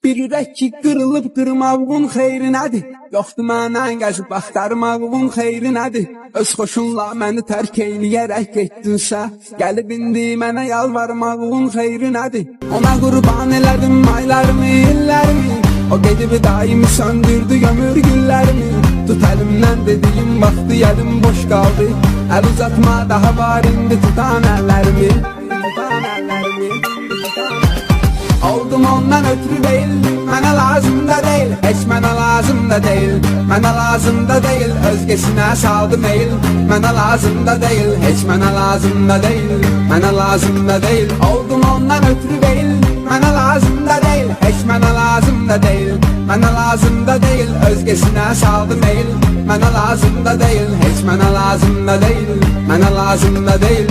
Bir ürək ki qırılıb qırmağın xeyri nədir? Yoxdur mənə gəzib axtarmağın xeyri nədir? Öz xoşunla məni tərk eyləyərək getdinsə, gəlib indi mənə yalvarmağın xeyri nədir? Ona qurban elədim aylarımı, illərimi, o gedib daimi söndürdü ömür güllərimi. Tut əlimdən dediyim vaxtı əlim boş qaldı, əl uzatma daha var indi tutan əllərimi. Tutan əllərimi. Oldum ondan ötürü değil, mənə lazım da değil, heç mənə lazım da değil, mənə lazım da değil, özgesinə saldım eyl. Mənə lazım da değil, heç mənə lazım da değil, mənə lazım da değil. Oldum ondan ötürü değil, mənə lazım da değil, heç mənə lazım da değil, mənə lazım da değil, özgesinə saldım eyl. Mənə lazım da değil, heç mənə lazım da değil, mənə lazım da değil.